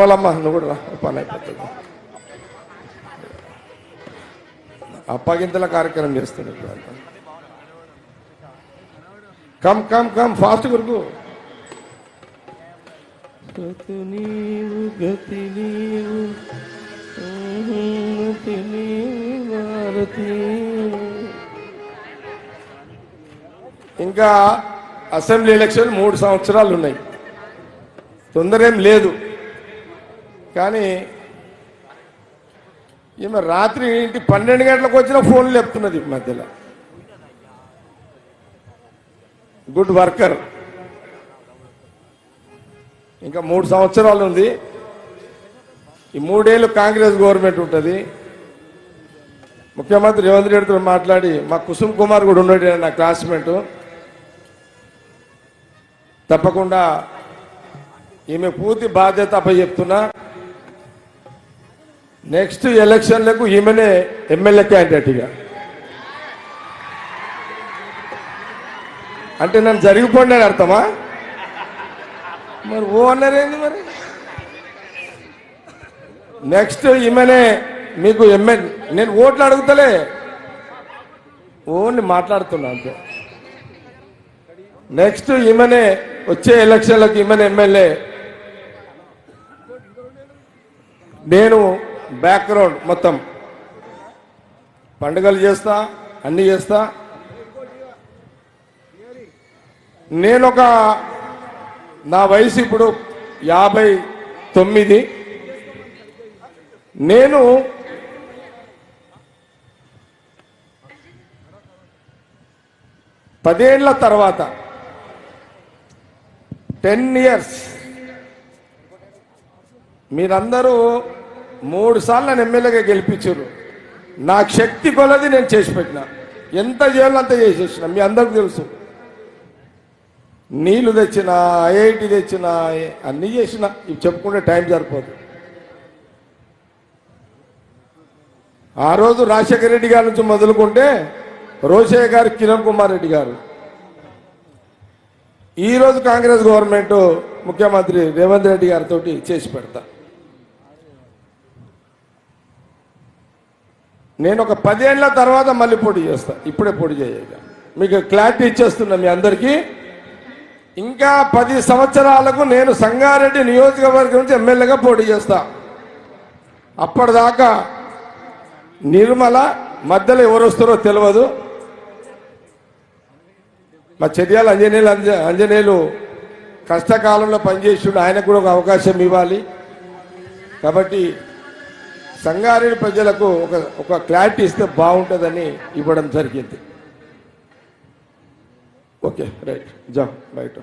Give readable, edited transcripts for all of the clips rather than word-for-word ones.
వాళ్ళమ్మ నువ్వు కూడా పని అయిపోతుంది. అప్పగింతల కార్యక్రమం చేస్తున్నాడు. కమ్ కమ్ కమ్ ఫాస్ట్ కొరకు. గతి నీవు గతి నీవు భారతి. ఇంకా అసెంబ్లీ ఎలక్షన్ 3 సంవత్సరాలు ఉన్నాయి, తొందర ఏం లేదు. కానీ ఈమె రాత్రి 12 గంటలకు వచ్చిన ఫోన్లు చెప్తున్నది మధ్యలో. Good worker. ఇంకా 3 సంవత్సరాలు ఉంది. ఈ 3 ఏళ్ళు కాంగ్రెస్ గవర్నమెంట్ ఉంటుంది. ముఖ్యమంత్రి రేవంత్ రెడ్డితో మాట్లాడి, మా కుసుమ్ కుమార్ కూడా ఉన్నాడు నా క్లాస్మేట్, తప్పకుండా ఈమె పూర్తి బాధ్యత అప్పచెప్తున్నా. నెక్స్ట్ ఎలక్షన్లకు ఈమెనే ఎమ్మెల్యే క్యాండిడేట్గా. అంటే నన్ను జరిగిపోండి అని అర్థమా? మరి ఓ అన్నారేంది మరి? నెక్స్ట్ ఈమెనే మీకు ఎమ్మెల్యే. నేను ఓట్లు అడుగుతలే, ఓన్లీ మాట్లాడుతున్నా అంతే. నెక్స్ట్ ఈమెనే వచ్చే ఎలక్షన్లకు ఈమెనే ఎమ్మెల్యే. నేను బ్యాక్గ్రౌండ్ మొత్తం పండుగలు చేస్తా, అన్ని చేస్తా. నా వయసు ఇప్పుడు 59. నేను పదేళ్ల తర్వాత 10 years మీరందరూ 3 సార్లు నన్ను ఎమ్మెల్యేగా గెలిపించారు. నాకు శక్తి కొలది నేను చేసి పెట్టిన, ఎంత చేయాలో అంత చేసేసిన. మీ అందరికి తెలుసు. నీళ్లు తెచ్చిన, ఐఐటి తెచ్చిన, అన్నీ చేసిన. ఇవి చెప్పుకుంటే టైం సరిపోదు. ఆ రోజు రాజశేఖర రెడ్డి గారి నుంచి మొదలుకుంటే రోషయ్య గారు, కిరణ్ కుమార్ రెడ్డి గారు, ఈరోజు కాంగ్రెస్ గవర్నమెంట్ ముఖ్యమంత్రి రేవంత్ రెడ్డి గారితో చేసి పెడతా. నేను ఒక 10 ఏళ్ల తర్వాత మళ్ళీ పోటీ చేస్తా, ఇప్పుడే పోటీ చేయక. మీకు క్లారిటీ ఇచ్చేస్తున్నా మీ అందరికీ. ఇంకా 10 సంవత్సరాలకు నేను సంగారెడ్డి నియోజకవర్గం నుంచి ఎమ్మెల్యేగా పోటీ చేస్తా. అప్పటిదాకా నిర్మల మధ్యలో ఎవరు వస్తారో తెలియదు. మా చర్యాల అంజనేయులు కష్టకాలంలో పనిచేసిండు, ఆయనకు కూడా ఒక అవకాశం ఇవ్వాలి. కాబట్టి సంగారెడ్డి ప్రజలకు ఒక క్లారిటీ ఇస్తే బాగుంటుందని ఇవ్వడం జరిగింది. ఓకే రైట్, జా బయట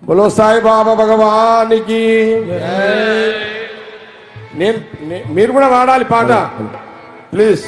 బోలో సాయిబాబా భగవానికి. మీరు కూడా వాడాలి పాట ప్లీజ్.